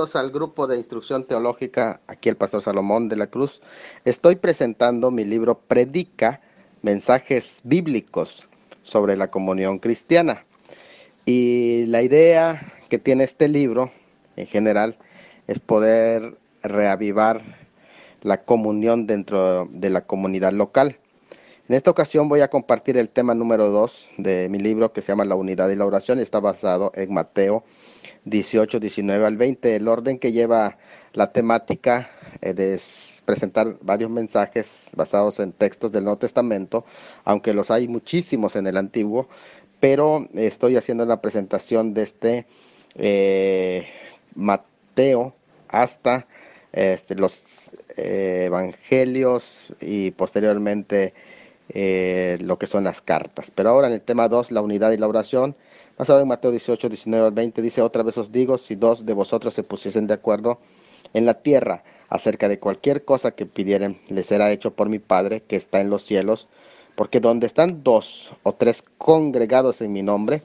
Al grupo de instrucción teológica, aquí el pastor Salomón de la Cruz. Estoy presentando mi libro Predica, mensajes bíblicos sobre la comunión cristiana. Y la idea que tiene este libro, en general, es poder reavivar la comunión dentro de la comunidad local. En esta ocasión voy a compartir el tema número 2 de mi libro, que se llama La unidad y la oración, y está basado en Mateo 18, 19 al 20. El orden que lleva la temática es presentar varios mensajes basados en textos del Nuevo Testamento, aunque los hay muchísimos en el Antiguo, pero estoy haciendo la presentación desde Mateo hasta los evangelios y posteriormente lo que son las cartas. Pero ahora en el tema 2, la unidad y la oración, basado en Mateo 18, 19 al 20, dice: otra vez os digo, si dos de vosotros se pusiesen de acuerdo en la tierra acerca de cualquier cosa que pidieren, les será hecho por mi Padre que está en los cielos, porque donde están dos o tres congregados en mi nombre,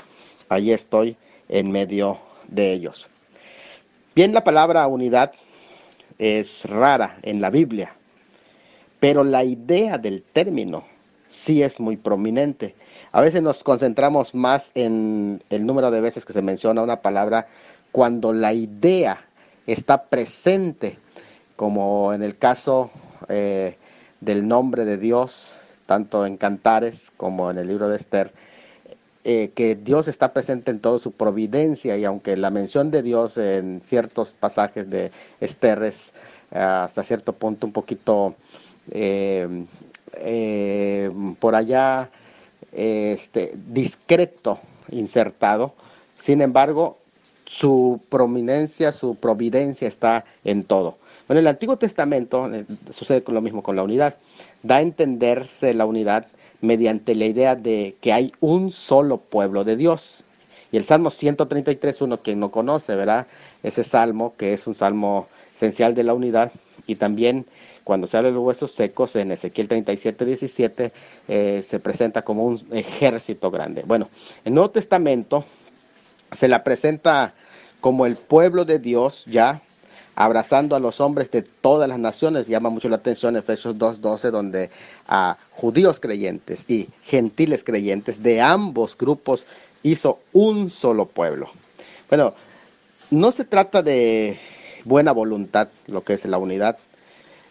allí estoy en medio de ellos. Bien, la palabra unidad es rara en la Biblia, pero la idea del término sí es muy prominente. A veces nos concentramos más en el número de veces que se menciona una palabra cuando la idea está presente, como en el caso del nombre de Dios, tanto en Cantares como en el libro de Esther, que Dios está presente en toda su providencia, y aunque la mención de Dios en ciertos pasajes de Esther es hasta cierto punto un poquito eh, por allá discreto insertado, sin embargo su prominencia, su providencia está en todo. Bueno, en el Antiguo Testamento sucede lo mismo con la unidad. Da a entenderse la unidad mediante la idea de que hay un solo pueblo de Dios. Y el Salmo 133, uno que no conoce, ¿verdad? Ese salmo, que es un salmo esencial de la unidad. Y también cuando se habla de los huesos secos, en Ezequiel 37, 17, se presenta como un ejército grande. Bueno, el Nuevo Testamento se la presenta como el pueblo de Dios ya abrazando a los hombres de todas las naciones. Llama mucho la atención Efesios 2:12, donde a judíos creyentes y gentiles creyentes de ambos grupos hizo un solo pueblo. Bueno, no se trata de buena voluntad, lo que es la unidad,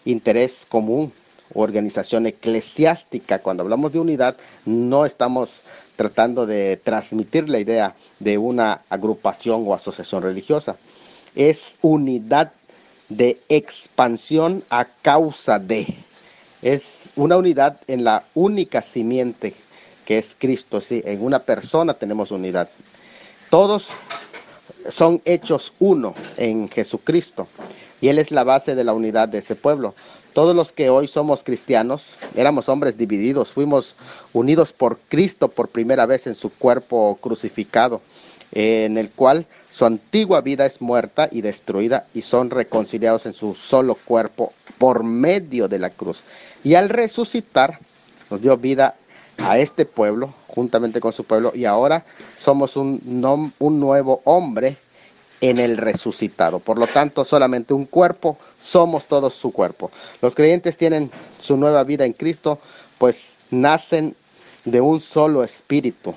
interés común, organización eclesiástica. Cuando hablamos de unidad, no estamos tratando de transmitir la idea de una agrupación o asociación religiosa. Es unidad de expansión a causa de. Es una unidad en la única simiente que es Cristo. Sí, en una persona tenemos unidad. Todos son hechos uno en Jesucristo, y Él es la base de la unidad de este pueblo. Todos los que hoy somos cristianos éramos hombres divididos, fuimos unidos por Cristo por primera vez en su cuerpo crucificado, en el cual su antigua vida es muerta y destruida, y son reconciliados en su solo cuerpo por medio de la cruz. Y al resucitar nos dio vida a este pueblo, juntamente con su pueblo, y ahora somos un nuevo hombre en el resucitado. Por lo tanto, solamente un cuerpo, somos todos su cuerpo. Los creyentes tienen su nueva vida en Cristo, pues nacen de un solo espíritu.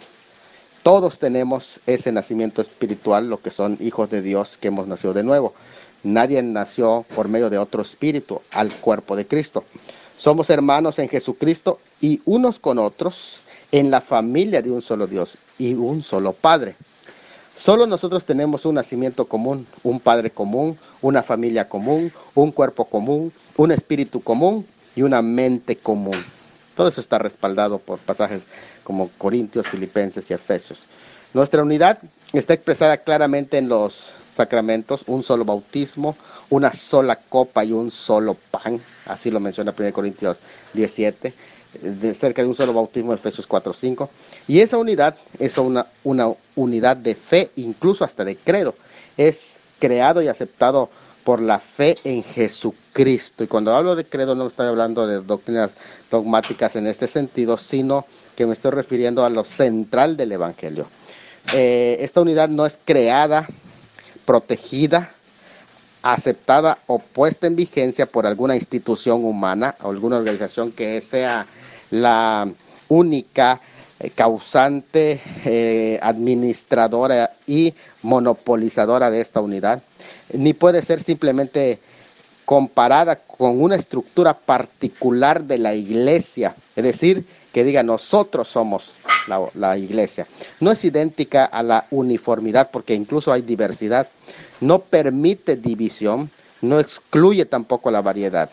Todos tenemos ese nacimiento espiritual, lo que son hijos de Dios, que hemos nacido de nuevo. Nadie nació por medio de otro espíritu al cuerpo de Cristo. Somos hermanos en Jesucristo y unos con otros en la familia de un solo Dios y un solo Padre. Solo nosotros tenemos un nacimiento común, un Padre común, una familia común, un cuerpo común, un espíritu común y una mente común. Todo eso está respaldado por pasajes como Corintios, Filipenses y Efesios. Nuestra unidad está expresada claramente en los sacramentos: un solo bautismo, una sola copa y un solo pan. Así lo menciona 1 Corintios 17, de cerca de un solo bautismo, Efesios 4:5. Y esa unidad es una unidad de fe, incluso hasta de credo. Es creado y aceptado por la fe en Jesucristo. Y cuando hablo de credo no estoy hablando de doctrinas dogmáticas en este sentido, sino que me estoy refiriendo a lo central del Evangelio. Esta unidad no es creada, protegida aceptada o puesta en vigencia por alguna institución humana o alguna organización que sea la única causante, administradora y monopolizadora de esta unidad, ni puede ser simplemente comparada con una estructura particular de la iglesia, es decir, que diga nosotros somos la iglesia. No es idéntica a la uniformidad porque incluso hay diversidad, no permite división, no excluye tampoco la variedad.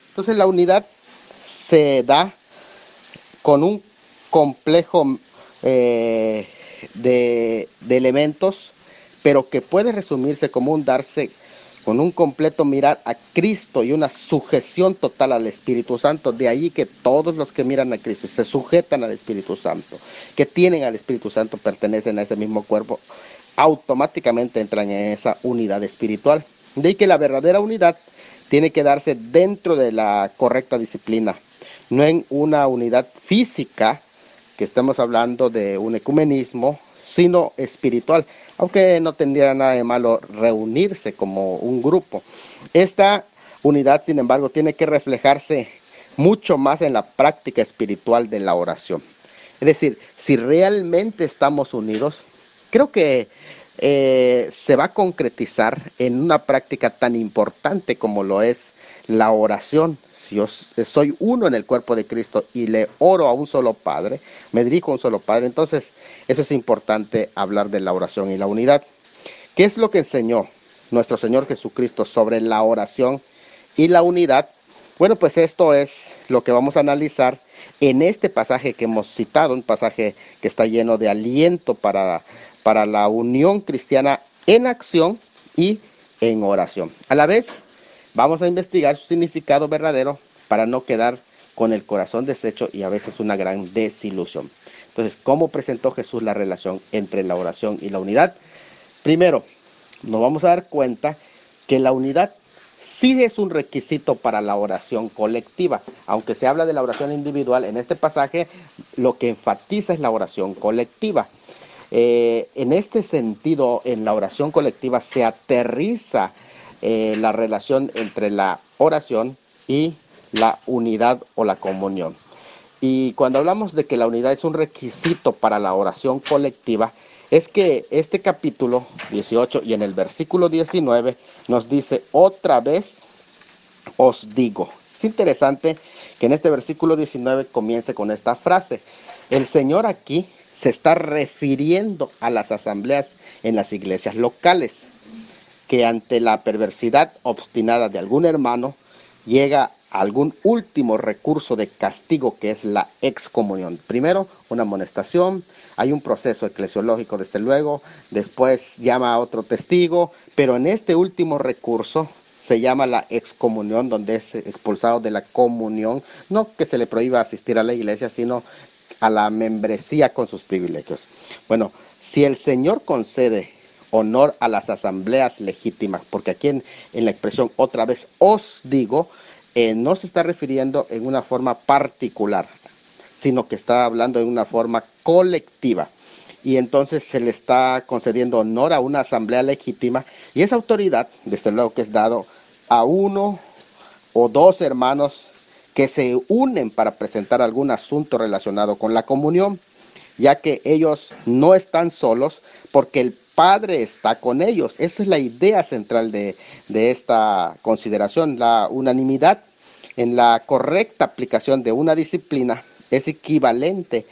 Entonces la unidad se da con un complejo de elementos, pero que puede resumirse como un darse con un completo mirar a Cristo y una sujeción total al Espíritu Santo. De ahí que todos los que miran a Cristo se sujetan al Espíritu Santo, que tienen al Espíritu Santo, pertenecen a ese mismo cuerpo, automáticamente entran en esa unidad espiritual. De ahí que la verdadera unidad tiene que darse dentro de la correcta disciplina, no en una unidad física, que estamos hablando de un ecumenismo, sino espiritual, aunque no tendría nada de malo reunirse como un grupo. Esta unidad, sin embargo, tiene que reflejarse mucho más en la práctica espiritual de la oración. Es decir, si realmente estamos unidos, creo que se va a concretizar en una práctica tan importante como lo es la oración. Si yo soy uno en el cuerpo de Cristo y le oro a un solo Padre, me dirijo a un solo Padre, entonces eso es importante hablar de la oración y la unidad. ¿Qué es lo que enseñó nuestro Señor Jesucristo sobre la oración y la unidad? Bueno, pues esto es lo que vamos a analizar en este pasaje que hemos citado, un pasaje que está lleno de aliento para la unión cristiana en acción y en oración. A la vez, vamos a investigar su significado verdadero para no quedar con el corazón deshecho y a veces una gran desilusión. Entonces, ¿cómo presentó Jesús la relación entre la oración y la unidad? Primero, nos vamos a dar cuenta que la unidad sí es un requisito para la oración colectiva. Aunque se habla de la oración individual, en este pasaje lo que enfatiza es la oración colectiva. En este sentido, en la oración colectiva se aterriza la relación entre la oración y la unidad o la comunión. Y cuando hablamos de que la unidad es un requisito para la oración colectiva, es que este capítulo 18 y en el versículo 19 nos dice otra vez os digo. Es interesante que en este versículo 19 comience con esta frase. El Señor aquí se está refiriendo a las asambleas en las iglesias locales, que ante la perversidad obstinada de algún hermano llega a algún último recurso de castigo, que es la excomunión. Primero, una amonestación, hay un proceso eclesiológico desde luego, después llama a otro testigo, pero en este último recurso se llama la excomunión, donde es expulsado de la comunión, no que se le prohíba asistir a la iglesia, sino a la membresía con sus privilegios. Bueno, si el Señor concede honor a las asambleas legítimas, porque aquí en la expresión otra vez os digo, no se está refiriendo en una forma particular, sino que está hablando en una forma colectiva. Y entonces se le está concediendo honor a una asamblea legítima, y esa autoridad, desde luego que es dado a uno o dos hermanos que se unen para presentar algún asunto relacionado con la comunión, ya que ellos no están solos porque el Padre está con ellos. Esa es la idea central de esta consideración. La unanimidad en la correcta aplicación de una disciplina es equivalente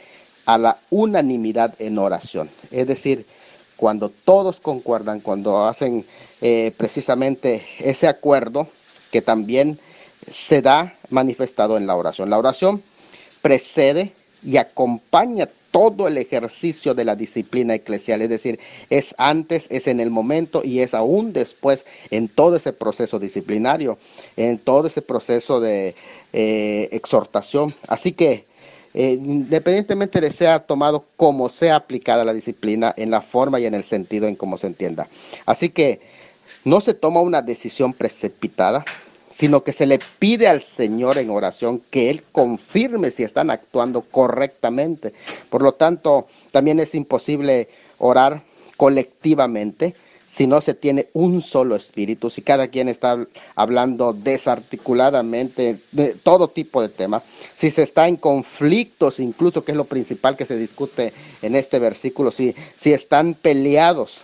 a la unanimidad en oración. Es decir, cuando todos concuerdan, cuando hacen precisamente ese acuerdo que también se da manifestado en la oración. La oración precede y acompaña todo el ejercicio de la disciplina eclesial, es decir, es antes, es en el momento y es aún después en todo ese proceso disciplinario, en todo ese proceso de exhortación. Así que independientemente de sea tomado como sea aplicada la disciplina, en la forma y en el sentido en cómo se entienda. Así que no se toma una decisión precipitada, sino que se le pide al Señor en oración que Él confirme si están actuando correctamente. Por lo tanto, también es imposible orar colectivamente si no se tiene un solo espíritu, si cada quien está hablando desarticuladamente de todo tipo de temas, si se está en conflictos, incluso que es lo principal que se discute en este versículo, si están peleados,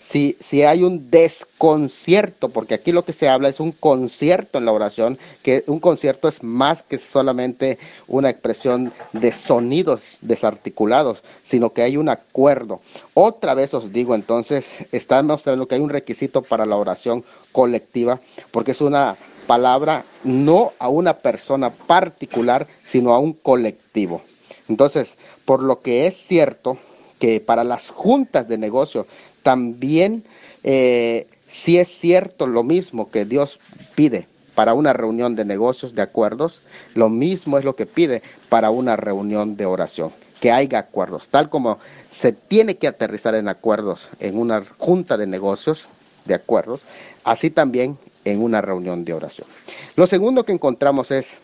si hay un desconcierto, porque aquí lo que se habla es un concierto en la oración, que un concierto es más que solamente una expresión de sonidos desarticulados, sino que hay un acuerdo. Otra vez os digo, entonces, está mostrando que hay un requisito para la oración colectiva, porque es una palabra no a una persona particular, sino a un colectivo. Entonces, por lo que es cierto que para las juntas de negocio también sí es cierto lo mismo que Dios pide para una reunión de negocios, de acuerdos, lo mismo es lo que pide para una reunión de oración, que haya acuerdos, tal como se tiene que aterrizar en acuerdos en una junta de negocios, de acuerdos, así también en una reunión de oración. Lo segundo que encontramos es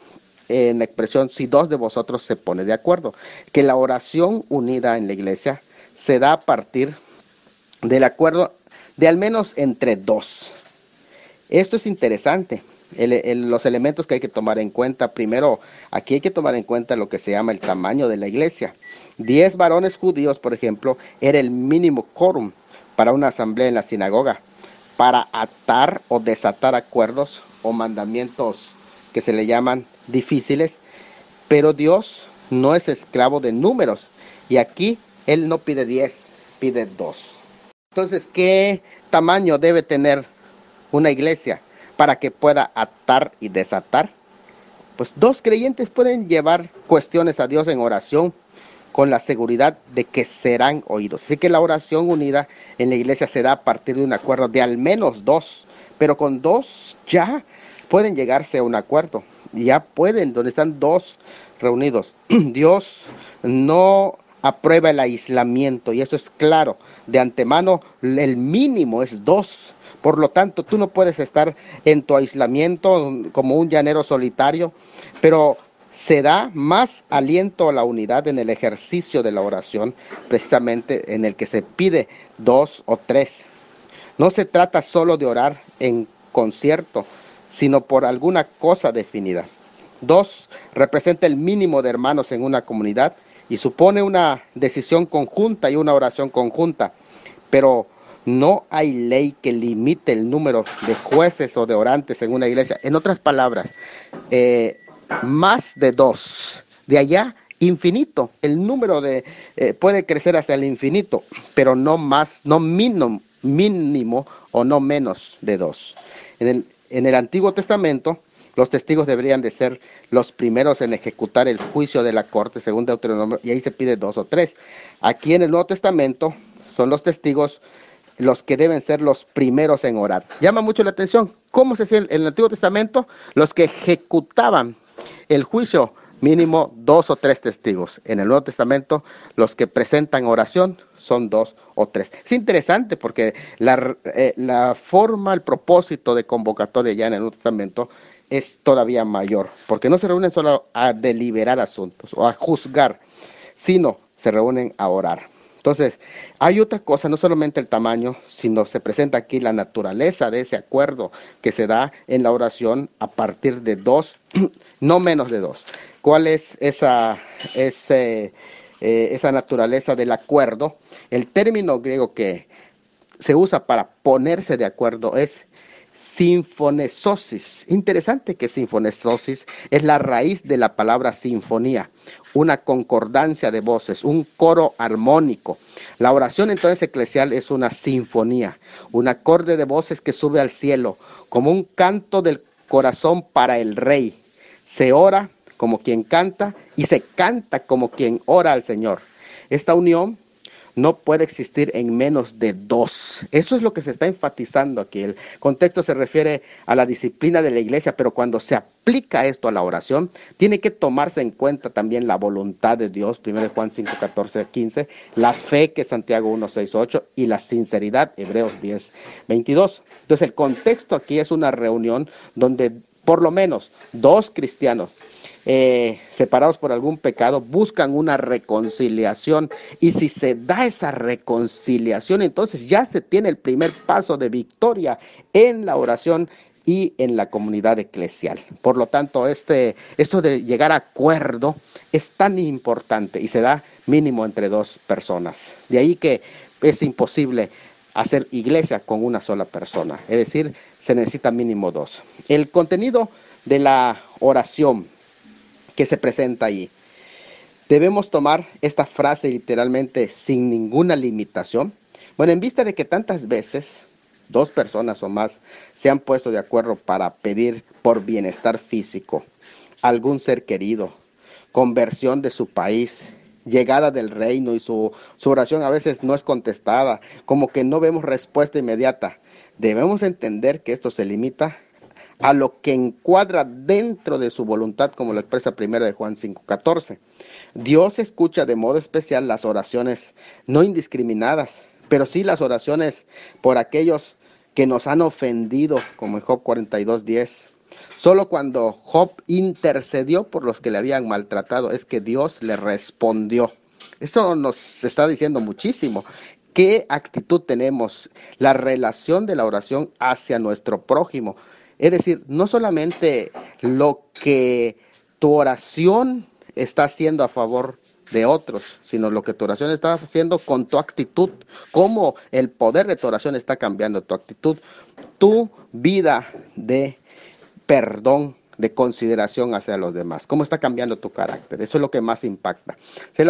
en la expresión si dos de vosotros se pone de acuerdo, que la oración unida en la iglesia se da a partir del acuerdo de al menos entre dos. Esto es interesante. Los elementos que hay que tomar en cuenta, primero, aquí hay que tomar en cuenta lo que se llama el tamaño de la iglesia. 10 varones judíos, por ejemplo, era el mínimo quórum para una asamblea en la sinagoga, para atar o desatar acuerdos o mandamientos que se le llaman difíciles, pero Dios no es esclavo de números, y aquí Él no pide 10, pide 2. Entonces, ¿qué tamaño debe tener una iglesia para que pueda atar y desatar? Pues 2 creyentes pueden llevar cuestiones a Dios en oración con la seguridad de que serán oídos. Así que la oración unida en la iglesia se da a partir de un acuerdo de al menos 2, pero con 2 ya pueden llegarse a un acuerdo. Ya pueden, donde están 2 reunidos. Dios no aprueba el aislamiento, y eso es claro. De antemano, el mínimo es 2. Por lo tanto, tú no puedes estar en tu aislamiento como un llanero solitario, pero se da más aliento a la unidad en el ejercicio de la oración, precisamente en el que se pide 2 o 3. No se trata solo de orar en concierto, sino por alguna cosa definida. 2 representa el mínimo de hermanos en una comunidad y supone una decisión conjunta y una oración conjunta, pero no hay ley que limite el número de jueces o de orantes en una iglesia. En otras palabras, más de 2, de allá infinito. El número puede crecer hasta el infinito, pero no más, no mínimo o no menos de 2. En el Antiguo Testamento, los testigos deberían de ser los primeros en ejecutar el juicio de la corte, según Deuteronomio, y ahí se pide 2 o 3. Aquí en el Nuevo Testamento son los testigos los que deben ser los primeros en orar. Llama mucho la atención cómo se hacía en el Antiguo Testamento, los que ejecutaban el juicio, mínimo 2 o 3 testigos. En el Nuevo Testamento, los que presentan oración son 2 o 3. Es interesante porque la forma, el propósito de convocatoria ya en el Nuevo Testamento es todavía mayor, porque no se reúnen solo a deliberar asuntos o a juzgar, sino se reúnen a orar. Entonces, hay otra cosa, no solamente el tamaño, sino se presenta aquí la naturaleza de ese acuerdo que se da en la oración a partir de 2, no menos de 2. ¿Cuál es esa naturaleza del acuerdo? El término griego que se usa para ponerse de acuerdo es sinfonesosis. Interesante que sinfonesosis es la raíz de la palabra sinfonía, una concordancia de voces, un coro armónico. La oración entonces eclesial es una sinfonía, un acorde de voces que sube al cielo, como un canto del corazón para el rey. Se ora como quien canta y se canta como quien ora al Señor. Esta unión no puede existir en menos de 2. Eso es lo que se está enfatizando aquí. El contexto se refiere a la disciplina de la iglesia, pero cuando se aplica esto a la oración, tiene que tomarse en cuenta también la voluntad de Dios, 1 Juan 5, 14, 15, la fe, que es Santiago 1, 6, 8, y la sinceridad, Hebreos 10, 22. Entonces el contexto aquí es una reunión donde por lo menos 2 cristianos separados por algún pecado, buscan una reconciliación. Y si se da esa reconciliación, entonces ya se tiene el primer paso de victoria en la oración y en la comunidad eclesial. Por lo tanto, esto de llegar a acuerdo es tan importante y se da mínimo entre dos personas. De ahí que es imposible hacer iglesia con una sola persona, es decir, se necesita mínimo dos. El contenido de la oración que se presenta allí. Debemos tomar esta frase literalmente sin ninguna limitación. Bueno, en vista de que tantas veces dos personas o más se han puesto de acuerdo para pedir por bienestar físico, algún ser querido, conversión de su país, llegada del reino y su oración a veces no es contestada, como que no vemos respuesta inmediata. Debemos entender que esto se limita a lo que encuadra dentro de su voluntad, como lo expresa 1 Juan 5:14. Dios escucha de modo especial las oraciones no indiscriminadas, pero sí las oraciones por aquellos que nos han ofendido, como en Job 42:10. Solo cuando Job intercedió por los que le habían maltratado es que Dios le respondió. Eso nos está diciendo muchísimo. ¿Qué actitud tenemos? La relación de la oración hacia nuestro prójimo. Es decir, no solamente lo que tu oración está haciendo a favor de otros, sino lo que tu oración está haciendo con tu actitud, cómo el poder de tu oración está cambiando tu actitud, tu vida de perdón, de consideración hacia los demás, cómo está cambiando tu carácter. Eso es lo que más impacta. O sea,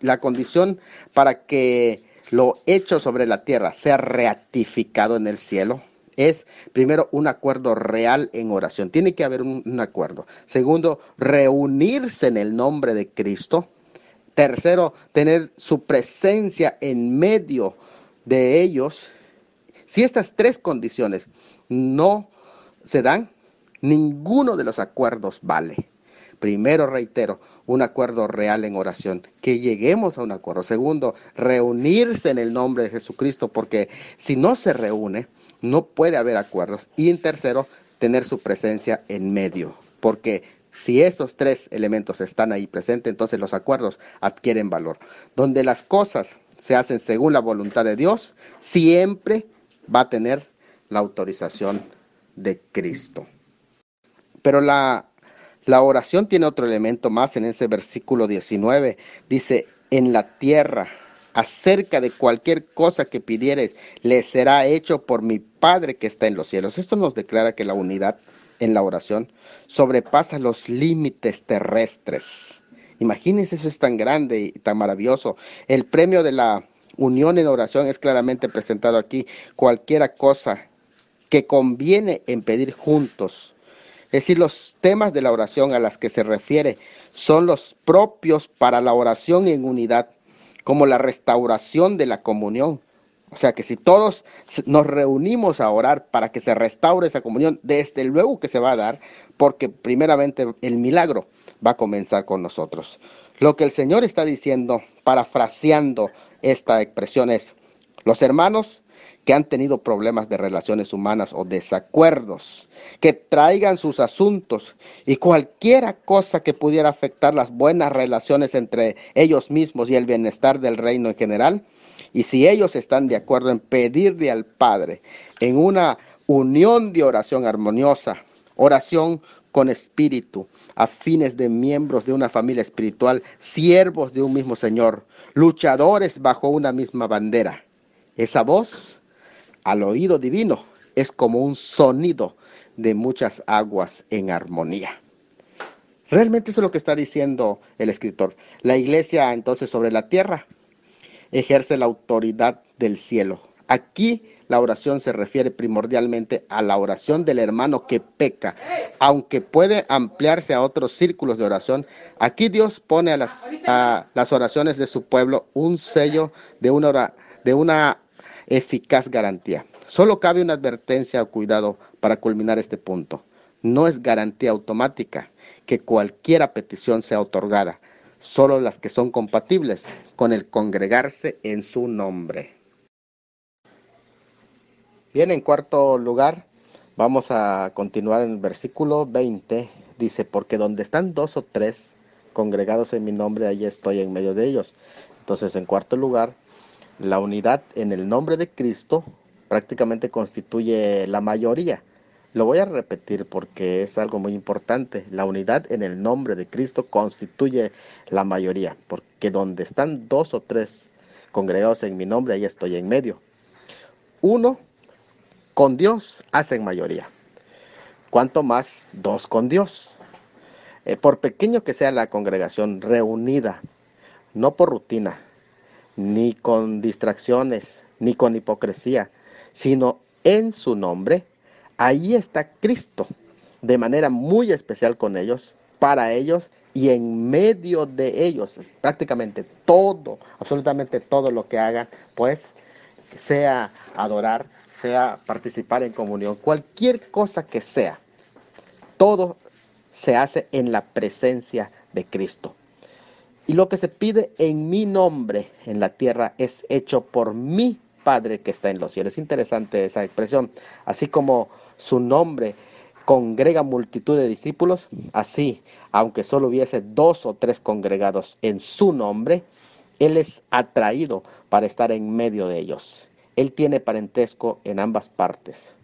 la condición para que lo hecho sobre la tierra sea ratificado en el cielo es, primero, un acuerdo real en oración. Tiene que haber un acuerdo. Segundo, reunirse en el nombre de Cristo. Tercero, tener su presencia en medio de ellos. Si estas tres condiciones no se dan, ninguno de los acuerdos vale. Primero, reitero, un acuerdo real en oración, que lleguemos a un acuerdo. Segundo, reunirse en el nombre de Jesucristo, porque si no se reúne, no puede haber acuerdos. Y en tercero, tener su presencia en medio, porque si esos tres elementos están ahí presentes, entonces los acuerdos adquieren valor. Donde las cosas se hacen según la voluntad de Dios, siempre va a tener la autorización de Cristo. Pero la oración tiene otro elemento más en ese versículo 19. Dice, en la tierra, acerca de cualquier cosa que pidieres, le será hecho por mi Padre que está en los cielos. Esto nos declara que la unidad en la oración sobrepasa los límites terrestres. Imagínense, eso es tan grande y tan maravilloso. El premio de la unión en oración es claramente presentado aquí. Cualquiera cosa que conviene en pedir juntos. Es decir, los temas de la oración a las que se refiere son los propios para la oración en unidad, como la restauración de la comunión. O sea que si todos nos reunimos a orar para que se restaure esa comunión, desde luego que se va a dar, porque primeramente el milagro va a comenzar con nosotros. Lo que el Señor está diciendo, parafraseando esta expresión, es: los hermanos que han tenido problemas de relaciones humanas o desacuerdos, que traigan sus asuntos y cualquiera cosa que pudiera afectar las buenas relaciones entre ellos mismos y el bienestar del reino en general. Y si ellos están de acuerdo en pedirle al Padre en una unión de oración armoniosa, oración con espíritu, a fines de miembros de una familia espiritual, siervos de un mismo Señor, luchadores bajo una misma bandera, esa voz al oído divino es como un sonido de muchas aguas en armonía. Realmente eso es lo que está diciendo el escritor. La iglesia entonces sobre la tierra ejerce la autoridad del cielo. Aquí la oración se refiere primordialmente a la oración del hermano que peca, aunque puede ampliarse a otros círculos de oración. Aquí Dios pone a las oraciones de su pueblo un sello de una eficaz garantía. Solo cabe una advertencia o cuidado para culminar este punto. No es garantía automática que cualquier petición sea otorgada, solo las que son compatibles con el congregarse en su nombre. Bien, en cuarto lugar, vamos a continuar en el versículo 20. dice, porque donde están dos o tres congregados en mi nombre, ahí estoy en medio de ellos. Entonces, en cuarto lugar, la unidad en el nombre de Cristo prácticamente constituye la mayoría. Lo voy a repetir porque es algo muy importante. La unidad en el nombre de Cristo constituye la mayoría, porque donde están dos o tres congregados en mi nombre, ahí estoy en medio. Uno con Dios hacen mayoría. Cuanto más dos con Dios. Por pequeño que sea la congregación reunida, no por rutina, ni con distracciones, ni con hipocresía, sino en su nombre, ahí está Cristo, de manera muy especial con ellos, para ellos y en medio de ellos. Prácticamente todo, absolutamente todo lo que hagan, pues sea adorar, sea participar en comunión, cualquier cosa que sea, todo se hace en la presencia de Cristo. Y lo que se pide en mi nombre en la tierra es hecho por mi Padre que está en los cielos. Es interesante esa expresión. Así como su nombre congrega multitud de discípulos, así, aunque solo hubiese dos o tres congregados en su nombre, Él es atraído para estar en medio de ellos. Él tiene parentesco en ambas partes.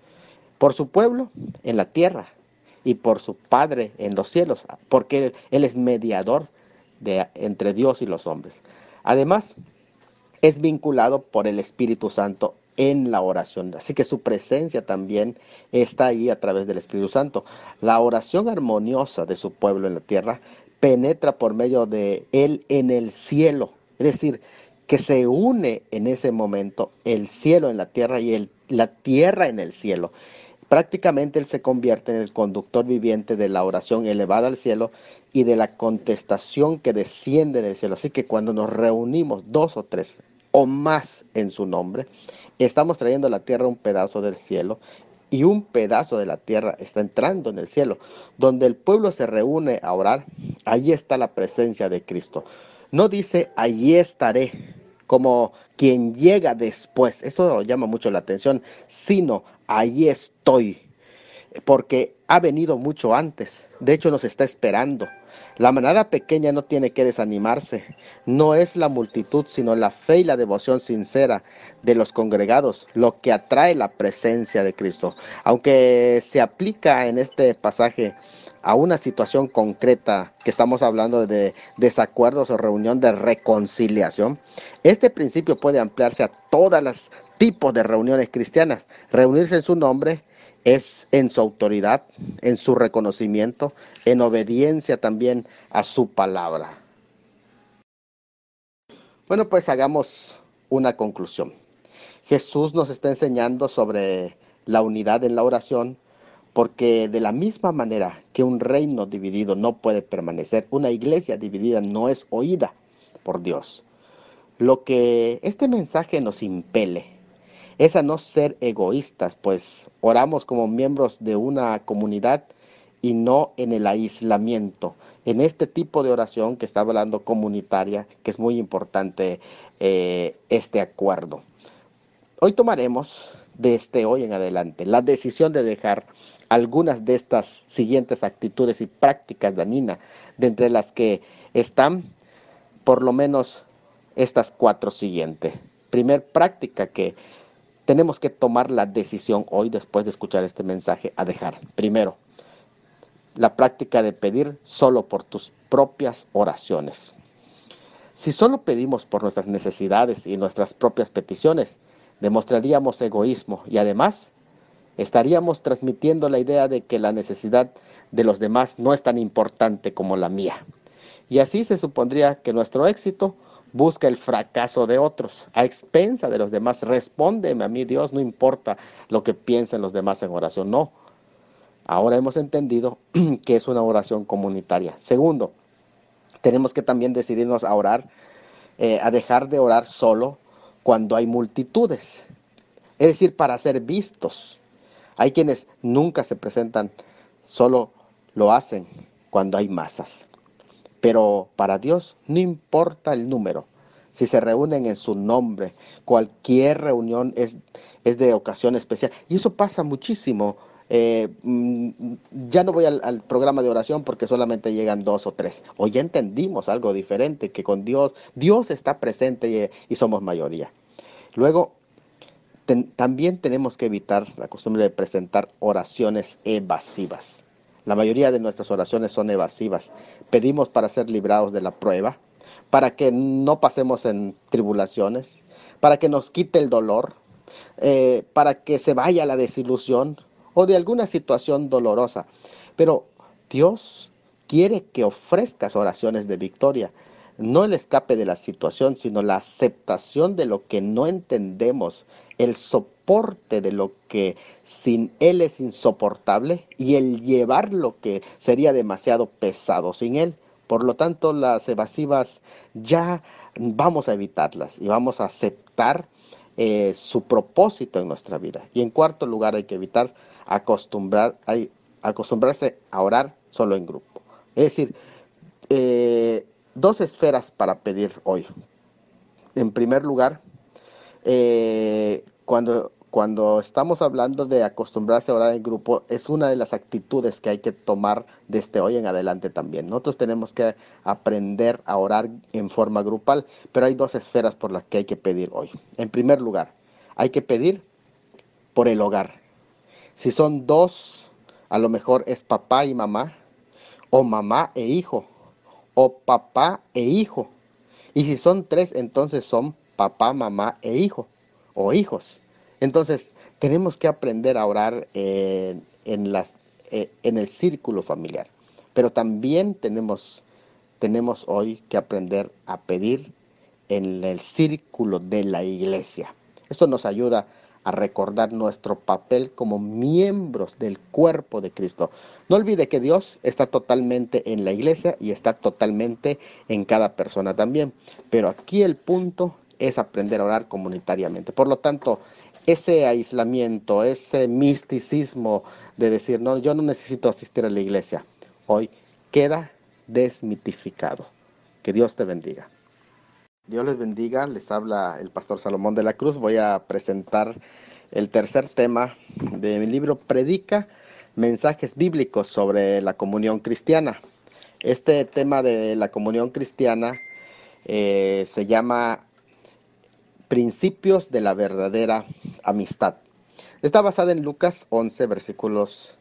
Por su pueblo en la tierra y por su Padre en los cielos, porque Él es mediador entre Dios y los hombres. Además, es vinculado por el Espíritu Santo en la oración. Así que su presencia también está ahí a través del Espíritu Santo. La oración armoniosa de su pueblo en la tierra penetra por medio de Él en el cielo. Es decir, que se une en ese momento el cielo en la tierra y la tierra en el cielo. Prácticamente Él se convierte en el conductor viviente de la oración elevada al cielo y de la contestación que desciende del cielo. Así que cuando nos reunimos dos o tres o más en su nombre, estamos trayendo a la tierra un pedazo del cielo y un pedazo de la tierra está entrando en el cielo. Donde el pueblo se reúne a orar, allí está la presencia de Cristo. No dice, allí estaré, como quien llega después. Eso llama mucho la atención, sino, allí estoy, porque ha venido mucho antes. De hecho, nos está esperando. La manada pequeña no tiene que desanimarse. No es la multitud, sino la fe y la devoción sincera de los congregados lo que atrae la presencia de Cristo. Aunque se aplica en este pasaje a una situación concreta que estamos hablando de desacuerdos o reunión de reconciliación, este principio puede ampliarse a todas las tipos de reuniones cristianas. Reunirse en su nombre es en su autoridad, en su reconocimiento, en obediencia también a su palabra. Bueno, pues hagamos una conclusión. Jesús nos está enseñando sobre la unidad en la oración, porque de la misma manera que un reino dividido no puede permanecer, una iglesia dividida no es oída por Dios. Lo que este mensaje nos impele es a no ser egoístas, pues oramos como miembros de una comunidad y no en el aislamiento. En este tipo de oración que está hablando comunitaria, que es muy importante este acuerdo. Hoy tomaremos, desde hoy en adelante, la decisión de dejar algunas de estas siguientes actitudes y prácticas dañinas, de entre las que están por lo menos estas cuatro siguientes. Primer práctica que tenemos que tomar la decisión hoy, después de escuchar este mensaje, a dejar. Primero, la práctica de pedir solo por tus propias oraciones. Si solo pedimos por nuestras necesidades y nuestras propias peticiones, demostraríamos egoísmo y además estaríamos transmitiendo la idea de que la necesidad de los demás no es tan importante como la mía. Y así se supondría que nuestro éxito busca el fracaso de otros, a expensa de los demás. Respóndeme a mí, Dios, no importa lo que piensen los demás en oración. No, ahora hemos entendido que es una oración comunitaria. Segundo, tenemos que también decidirnos a orar, a dejar de orar solo cuando hay multitudes. Es decir, para ser vistos. Hay quienes nunca se presentan, solo lo hacen cuando hay masas. Pero para Dios no importa el número. Si se reúnen en su nombre, cualquier reunión es de ocasión especial. Y eso pasa muchísimo ya no voy al programa de oración porque solamente llegan 2 o 3. O ya entendimos algo diferente, que con Dios está presente y somos mayoría. Luego, también tenemos que evitar la costumbre de presentar oraciones evasivas. La mayoría de nuestras oraciones son evasivas. Pedimos para ser librados de la prueba, para que no pasemos en tribulaciones, para que nos quite el dolor, para que se vaya la desilusión o de alguna situación dolorosa. Pero Dios quiere que ofrezcas oraciones de victoria, no el escape de la situación, sino la aceptación de lo que no entendemos, el soporte de lo que sin Él es insoportable y el llevar lo que sería demasiado pesado sin Él. Por lo tanto, las evasivas ya vamos a evitarlas y vamos a aceptar su propósito en nuestra vida. Y en cuarto lugar, hay que evitar acostumbrarse a orar solo en grupo. Es decir, 2 esferas para pedir hoy. En primer lugar, cuando estamos hablando de acostumbrarse a orar en grupo, es una de las actitudes que hay que tomar desde hoy en adelante también. Nosotros tenemos que aprender a orar en forma grupal, pero hay 2 esferas por las que hay que pedir hoy. En primer lugar, hay que pedir por el hogar. Si son 2, a lo mejor es papá y mamá, o mamá e hijo, o papá e hijo. Y si son 3, entonces son papá, mamá e hijo, o hijos. Entonces, tenemos que aprender a orar en el círculo familiar. Pero también tenemos hoy que aprender a pedir en el círculo de la iglesia. Esto nos ayuda a recordar nuestro papel como miembros del cuerpo de Cristo. No olvide que Dios está totalmente en la iglesia y está totalmente en cada persona también. Pero aquí el punto es aprender a orar comunitariamente. Por lo tanto, ese aislamiento, ese misticismo de decir, no, yo no necesito asistir a la iglesia, hoy queda desmitificado. Que Dios te bendiga. Dios les bendiga, les habla el pastor Salomón de la Cruz. Voy a presentar el tercer tema de mi libro, Predica mensajes bíblicos sobre la comunión cristiana. Este tema de la comunión cristiana se llama Principios de la verdadera amistad. Está basada en Lucas 11, versículos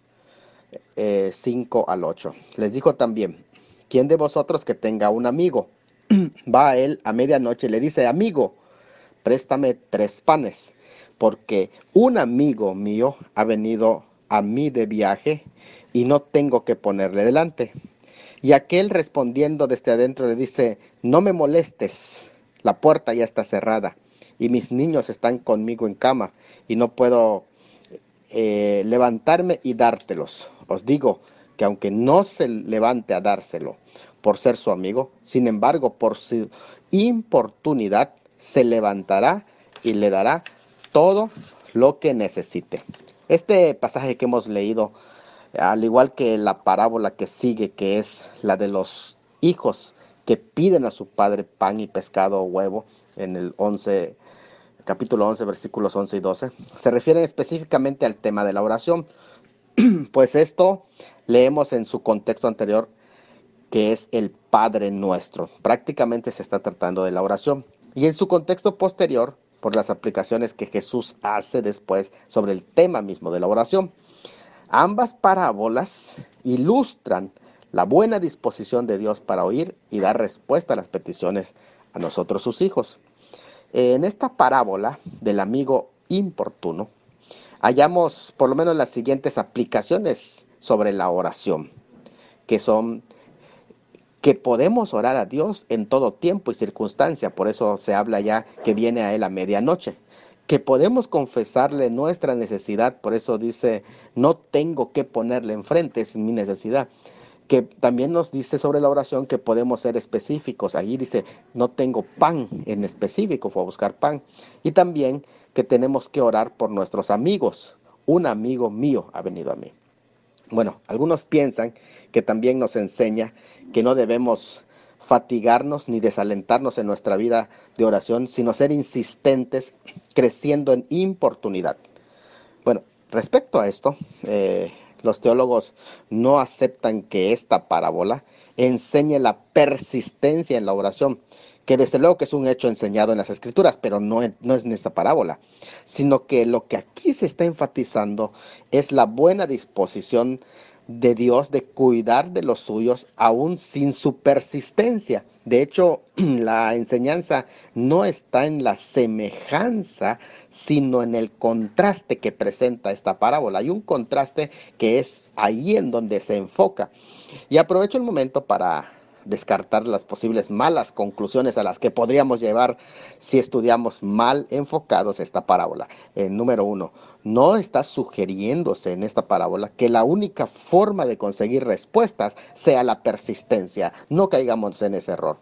5 al 8. Les dijo también, ¿quién de vosotros que tenga un amigo va a él a medianoche y le dice, amigo, préstame 3 panes, porque un amigo mío ha venido a mí de viaje y no tengo que ponerle delante? Y aquel respondiendo desde adentro le dice, no me molestes, la puerta ya está cerrada y mis niños están conmigo en cama y no puedo levantarme y dártelos. Os digo que aunque no se levante a dárselo por ser su amigo, sin embargo, por su importunidad, se levantará y le dará todo lo que necesite. Este pasaje que hemos leído, al igual que la parábola que sigue, que es la de los hijos que piden a su padre pan y pescado o huevo, en el capítulo 11, versículos 11 y 12, se refieren específicamente al tema de la oración, pues esto leemos en su contexto anterior, que es el Padre Nuestro. Prácticamente se está tratando de la oración. Y en su contexto posterior, por las aplicaciones que Jesús hace después sobre el tema mismo de la oración. Ambas parábolas ilustran la buena disposición de Dios para oír y dar respuesta a las peticiones a nosotros sus hijos. En esta parábola del amigo importuno, hallamos por lo menos las siguientes aplicaciones sobre la oración, que son que podemos orar a Dios en todo tiempo y circunstancia, por eso se habla ya que viene a Él a medianoche, que podemos confesarle nuestra necesidad, por eso dice, no tengo que ponerle enfrente, es mi necesidad. Que también nos dice sobre la oración que podemos ser específicos. Allí dice, no tengo pan en específico, fue a buscar pan. Y también que tenemos que orar por nuestros amigos. Un amigo mío ha venido a mí. Bueno, algunos piensan que también nos enseña que no debemos fatigarnos ni desalentarnos en nuestra vida de oración, sino ser insistentes, creciendo en importunidad. Bueno, Respecto a esto, los teólogos no aceptan que esta parábola enseñe la persistencia en la oración, que desde luego que es un hecho enseñado en las Escrituras, pero no es en esta parábola, sino que lo que aquí se está enfatizando es la buena disposición de Dios de cuidar de los suyos aún sin su persistencia. De hecho, la enseñanza no está en la semejanza, sino en el contraste que presenta esta parábola. Hay un contraste que es ahí en donde se enfoca. Y aprovecho el momento para descartar las posibles malas conclusiones a las que podríamos llevar si estudiamos mal enfocados esta parábola. Número uno, no está sugiriéndose en esta parábola que la única forma de conseguir respuestas sea la persistencia. No caigamos en ese error.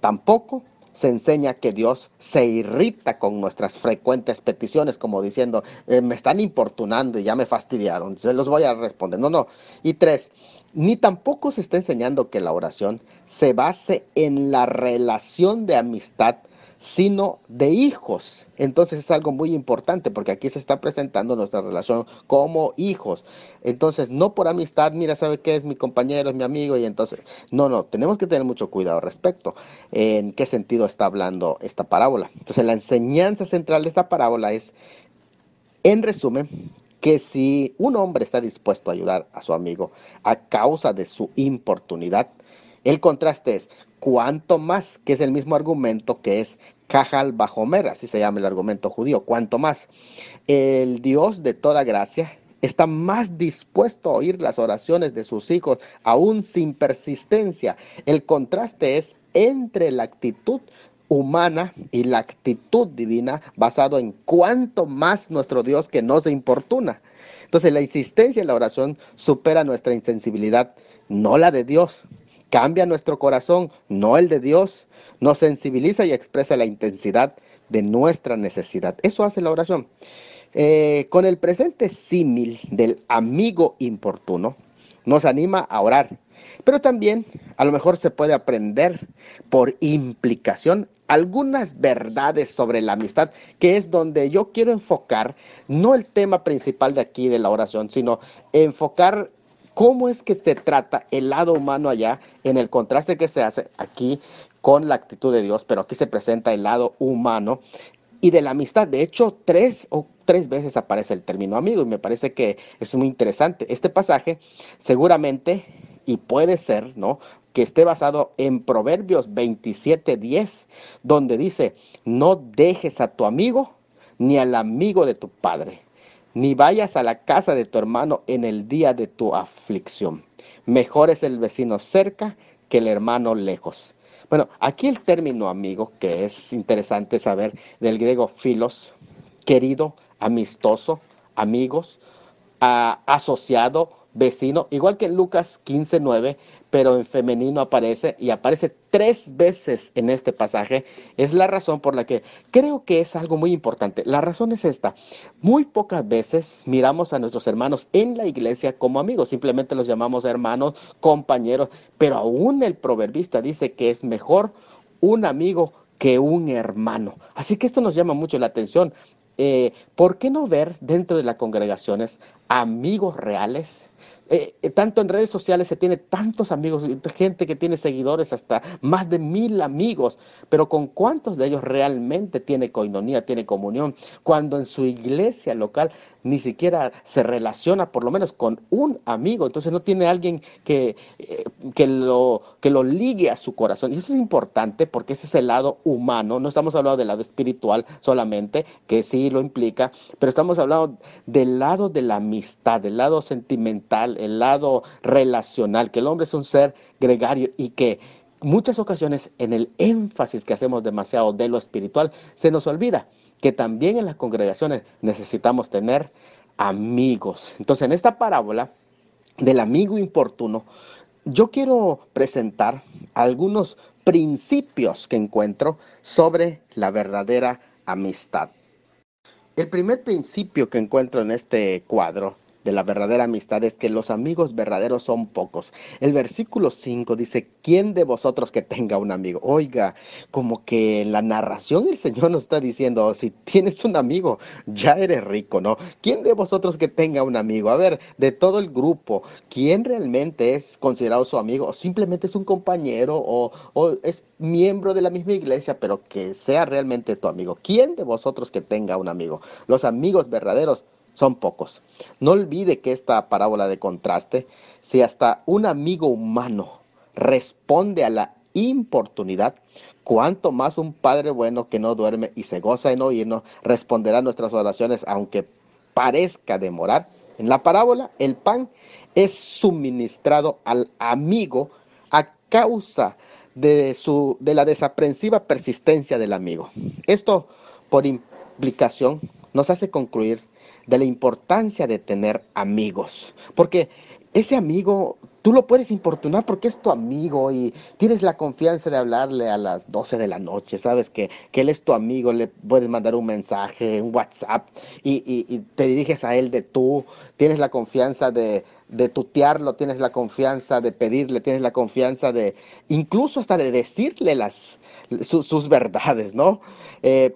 Tampoco se enseña que Dios se irrita con nuestras frecuentes peticiones, como diciendo, me están importunando y ya me fastidiaron, se los voy a responder. No, no. Y tres, ni tampoco se está enseñando que la oración se base en la relación de amistad, sino de hijos. Entonces es algo muy importante porque aquí se está presentando nuestra relación como hijos. Entonces, no por amistad, mira, ¿sabe qué? Es mi compañero, es mi amigo, y entonces, no, tenemos que tener mucho cuidado al respecto. ¿En qué sentido está hablando esta parábola? Entonces, la enseñanza central de esta parábola es, en resumen, que si un hombre está dispuesto a ayudar a su amigo a causa de su importunidad, el contraste es cuanto más, que es el mismo argumento que es Cajal Bajomer, así se llama el argumento judío, cuanto más el Dios de toda gracia está más dispuesto a oír las oraciones de sus hijos, aún sin persistencia. El contraste es entre la actitud humana y la actitud divina, basado en cuánto más nuestro Dios que no se importuna. Entonces, la insistencia en la oración supera nuestra insensibilidad, no la de Dios. Cambia nuestro corazón, no el de Dios. Nos sensibiliza y expresa la intensidad de nuestra necesidad. Eso hace la oración. Con el presente símil del amigo importuno, nos anima a orar, pero también a lo mejor se puede aprender por implicación algunas verdades sobre la amistad, que es donde yo quiero enfocar, no el tema principal de aquí de la oración, sino enfocar cómo es que se trata el lado humano allá, en el contraste que se hace aquí con la actitud de Dios, pero aquí se presenta el lado humano y de la amistad. De hecho, tres veces aparece el término amigo y me parece que es muy interesante. Este pasaje seguramente, y puede ser, ¿no?, que esté basado en Proverbios 27:10, donde dice, no dejes a tu amigo ni al amigo de tu padre, ni vayas a la casa de tu hermano en el día de tu aflicción. Mejor es el vecino cerca que el hermano lejos. Bueno, aquí el término amigo, que es interesante saber, del griego philos, querido, amistoso, amigos, asociado, vecino, igual que en Lucas 15:9, pero en femenino aparece y aparece tres veces en este pasaje. Es la razón por la que creo que es algo muy importante. La razón es esta: muy pocas veces miramos a nuestros hermanos en la iglesia como amigos, simplemente los llamamos hermanos, compañeros, pero aún el proverbista dice que es mejor un amigo que un hermano. Así que esto nos llama mucho la atención. ¿Por qué no ver dentro de las congregaciones amigos reales? Tanto en redes sociales se tiene tantos amigos, gente que tiene seguidores, hasta más de 1000 amigos, pero ¿con cuántos de ellos realmente tiene coinonía, tiene comunión? Cuando en su iglesia local ni siquiera se relaciona por lo menos con un amigo, entonces no tiene alguien que lo ligue a su corazón. Y eso es importante porque ese es el lado humano, no estamos hablando del lado espiritual solamente, que sí lo implica, pero estamos hablando del lado de la amistad, del lado sentimental, el lado relacional, que el hombre es un ser gregario y que muchas ocasiones en el énfasis que hacemos demasiado de lo espiritual, se nos olvida que también en las congregaciones necesitamos tener amigos. Entonces, en esta parábola del amigo importuno, yo quiero presentar algunos principios que encuentro sobre la verdadera amistad. El primer principio que encuentro en este cuadro de la verdadera amistad es que los amigos verdaderos son pocos. El versículo 5 dice, ¿quién de vosotros que tenga un amigo? Oiga, como que en la narración el Señor nos está diciendo, si tienes un amigo, ya eres rico, ¿no? ¿Quién de vosotros que tenga un amigo? A ver, de todo el grupo, ¿quién realmente es considerado su amigo? ¿O simplemente es un compañero o es miembro de la misma iglesia, pero que sea realmente tu amigo? ¿Quién de vosotros que tenga un amigo? Los amigos verdaderos son pocos. No olvide que esta parábola de contraste, si hasta un amigo humano responde a la importunidad, cuánto más un Padre bueno que no duerme y se goza en oírnos responderá a nuestras oraciones, aunque parezca demorar. En la parábola, el pan es suministrado al amigo a causa de la desaprensiva persistencia del amigo. Esto, por implicación, nos hace concluir de la importancia de tener amigos, porque ese amigo tú lo puedes importunar porque es tu amigo y tienes la confianza de hablarle a las 12 de la noche, sabes que él es tu amigo, le puedes mandar un mensaje, un WhatsApp y te diriges a él de tú, tienes la confianza de tutearlo, tienes la confianza de pedirle, tienes la confianza de incluso hasta de decirle sus verdades, ¿no?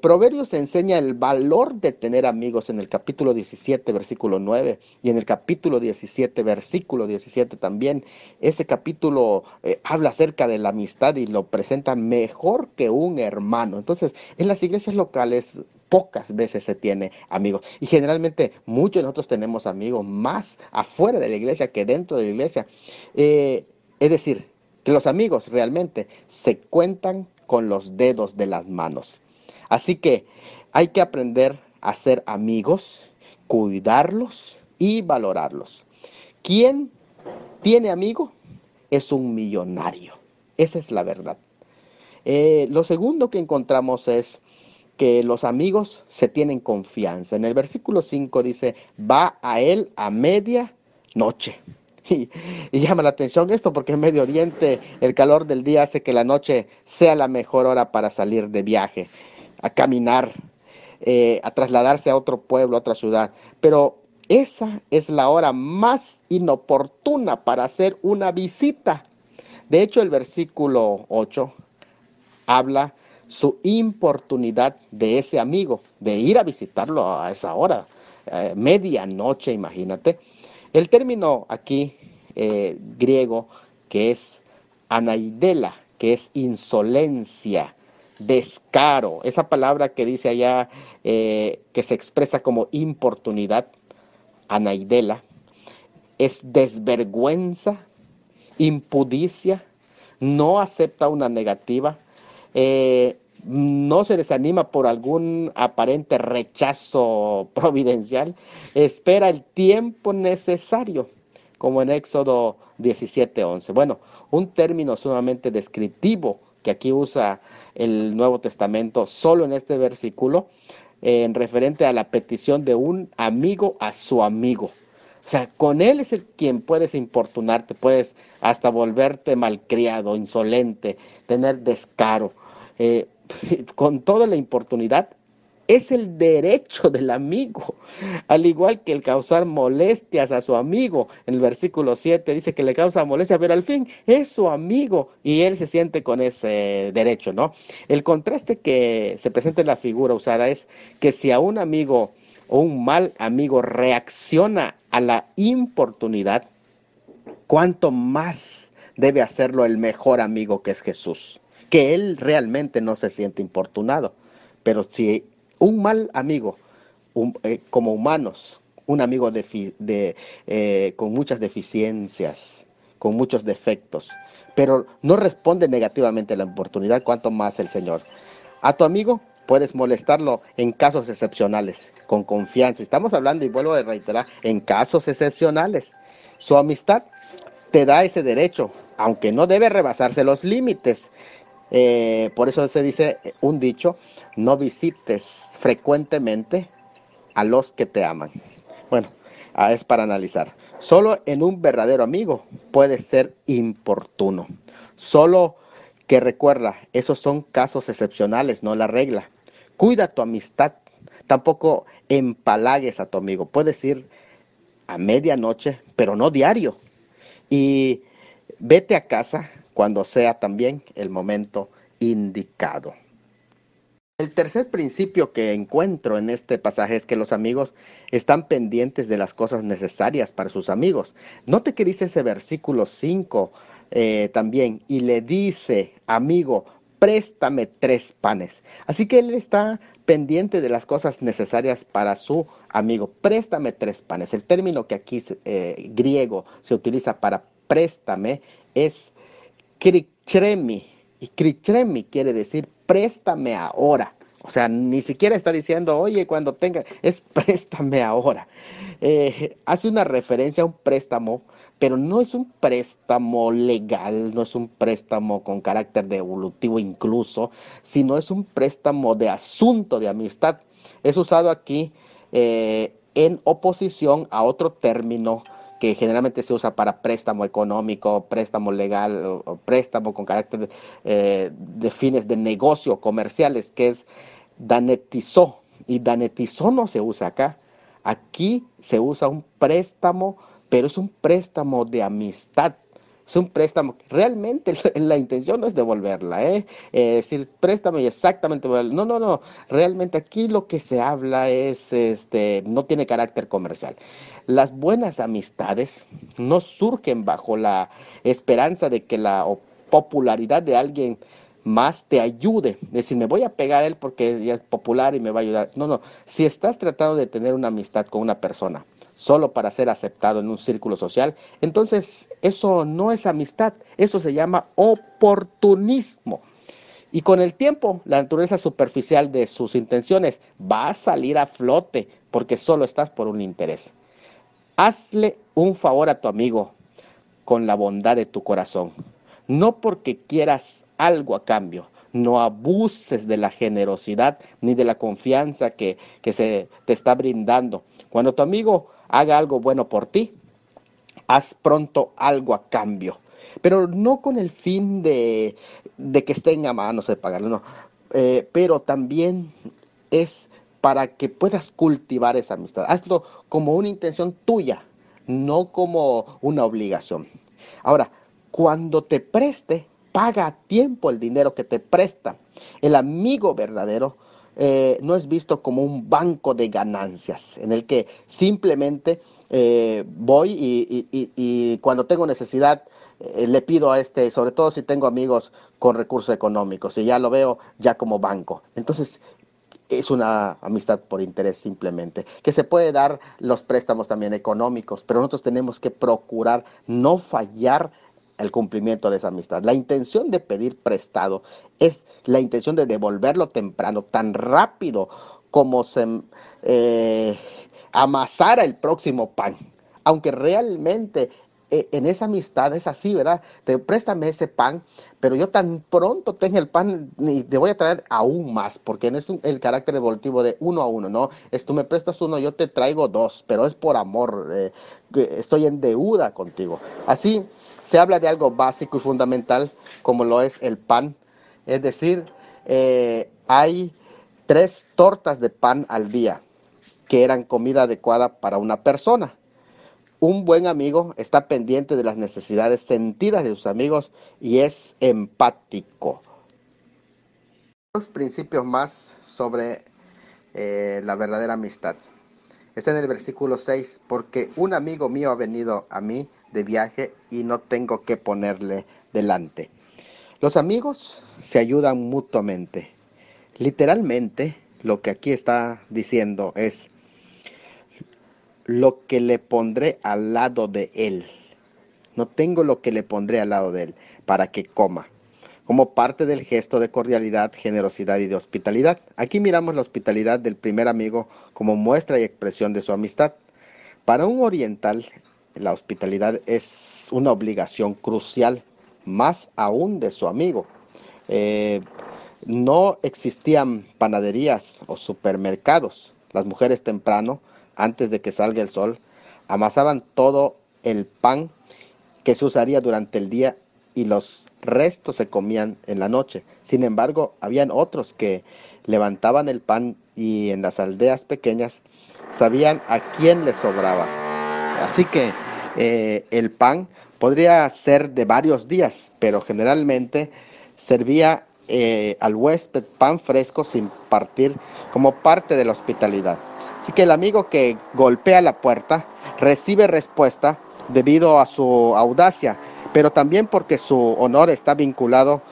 Proverbios enseña el valor de tener amigos en el capítulo 17, versículo 9, y en el capítulo 17, versículo 17 también. Ese capítulo habla acerca de la amistad y lo presenta mejor que un hermano. Entonces, en las iglesias locales pocas veces se tiene amigos. Y generalmente muchos de nosotros tenemos amigos más afuera de la iglesia que dentro de la iglesia. Es decir, que los amigos realmente se cuentan con los dedos de las manos. Así que hay que aprender a ser amigos, cuidarlos y valorarlos. ¿Quién tiene amigo? Es un millonario. Esa es la verdad. Lo segundo que encontramos es que los amigos se tienen confianza. En el versículo 5 dice, va a él a media noche. Y, y llama la atención esto porque en Medio Oriente el calor del día hace que la noche sea la mejor hora para salir de viaje, a caminar, a trasladarse a otro pueblo, a otra ciudad. Pero esa es la hora más inoportuna para hacer una visita. De hecho, el versículo 8 habla su importunidad de ese amigo, de ir a visitarlo a esa hora, medianoche, imagínate. El término aquí griego que es anaidela, que es insolencia, descaro, esa palabra que dice allá que se expresa como importunidad, anaidela, es desvergüenza, impudicia, no acepta una negativa, no se desanima por algún aparente rechazo providencial, espera el tiempo necesario, como en Éxodo 17:11. Bueno, un término sumamente descriptivo que aquí usa el Nuevo Testamento solo en este versículo, en referente a la petición de un amigo a su amigo. O sea, con él es el quien puedes importunarte, puedes hasta volverte malcriado, insolente, tener descaro. Eh, con toda la importunidad, es el derecho del amigo, al igual que el causar molestias a su amigo. En el versículo 7 dice que le causa molestia, pero al fin es su amigo y él se siente con ese derecho, ¿no? El contraste que se presenta en la figura usada es que si a un amigo o un mal amigo reacciona a la importunidad, cuánto más debe hacerlo el mejor amigo que es Jesús, que él realmente no se siente importunado. Pero si un mal amigo, como humanos, un amigo con muchas deficiencias, con muchos defectos, pero no responde negativamente a la oportunidad, cuánto más el Señor. A tu amigo puedes molestarlo en casos excepcionales, con confianza. Estamos hablando, y vuelvo a reiterar, en casos excepcionales. Su amistad te da ese derecho, aunque no debe rebasarse los límites. Por eso se dice un dicho, no visites frecuentemente a los que te aman. Bueno, es para analizar. Solo en un verdadero amigo puede ser importuno. Solo que recuerda, esos son casos excepcionales, no la regla. Cuida tu amistad. Tampoco empalagues a tu amigo. Puedes ir a medianoche, pero no diario. Y vete a casa cuando sea también el momento indicado. El tercer principio que encuentro en este pasaje es que los amigos están pendientes de las cosas necesarias para sus amigos. Note que dice ese versículo 5 también, y le dice, amigo, préstame 3 panes. Así que él está pendiente de las cosas necesarias para su amigo. Préstame 3 panes. El término que aquí griego se utiliza para préstame es krichremi. Y krichremi quiere decir préstame ahora. O sea, ni siquiera está diciendo, oye, cuando tenga, es préstame ahora. Hace una referencia a un préstamo, pero no es un préstamo legal, no es un préstamo con carácter devolutivo incluso, sino es un préstamo de asunto de amistad. Es usado aquí en oposición a otro término que generalmente se usa para préstamo económico, préstamo legal o préstamo con carácter de fines de negocio comerciales, que es danetizó. Y danetizó no se usa acá. Aquí se usa un préstamo, pero es un préstamo de amistad. Es un préstamo que realmente la intención no es devolverla, decir, préstame y exactamente devolverla. No, no, no. Realmente aquí lo que se habla es, no tiene carácter comercial. Las buenas amistades no surgen bajo la esperanza de que la popularidad de alguien más te ayude. Es decir, me voy a pegar a él porque ya es popular y me va a ayudar. No, no. Si estás tratando de tener una amistad con una persona solo para ser aceptado en un círculo social, entonces eso no es amistad. Eso se llama oportunismo. Y con el tiempo, la naturaleza superficial de sus intenciones va a salir a flote porque solo estás por un interés. Hazle un favor a tu amigo con la bondad de tu corazón, no porque quieras algo a cambio. No abuses de la generosidad ni de la confianza que se te está brindando. Cuando tu amigo haga algo bueno por ti, haz pronto algo a cambio, pero no con el fin de que estén a manos de pagarlo, no. Pero también es para que puedas cultivar esa amistad. Hazlo como una intención tuya, no como una obligación. Ahora, cuando te preste, paga a tiempo el dinero que te presta. El amigo verdadero no es visto como un banco de ganancias en el que simplemente voy y cuando tengo necesidad le pido a sobre todo si tengo amigos con recursos económicos y ya lo veo ya como banco. Entonces es una amistad por interés simplemente, que se puede dar los préstamos también económicos, pero nosotros tenemos que procurar no fallar el cumplimiento de esa amistad. La intención de pedir prestado es la intención de devolverlo temprano, tan rápido como se eh, amasara el próximo pan. Aunque realmente en esa amistad es así, ¿verdad? Préstame ese pan, pero yo tan pronto tenga el pan y te voy a traer aún más, porque no es el carácter evolutivo de uno a uno, ¿no? Es tú me prestas uno, yo te traigo dos, pero es por amor, estoy en deuda contigo. Así se habla de algo básico y fundamental como lo es el pan, es decir, hay 3 tortas de pan al día que eran comida adecuada para una persona. Un buen amigo está pendiente de las necesidades sentidas de sus amigos y es empático. Dos principios más sobre la verdadera amistad. Está en el versículo 6, porque un amigo mío ha venido a mí de viaje y no tengo que ponerle delante. Los amigos se ayudan mutuamente. Literalmente, lo que aquí está diciendo es lo que le pondré al lado de él. No tengo lo que le pondré al lado de él para que coma, como parte del gesto de cordialidad, generosidad y de hospitalidad. Aquí miramos la hospitalidad del primer amigo como muestra y expresión de su amistad. Para un oriental, la hospitalidad es una obligación crucial, más aún de su amigo. Eh, no existían panaderías o supermercados. Las mujeres temprano, antes de que salga el sol, amasaban todo el pan que se usaría durante el día y los restos se comían en la noche. Sin embargo, habían otros que levantaban el pan y en las aldeas pequeñas sabían a quién les sobraba. Así que el pan podría ser de varios días, pero generalmente servía al huésped pan fresco sin partir como parte de la hospitalidad. Así que el amigo que golpea la puerta recibe respuesta debido a su audacia, pero también porque su honor está vinculado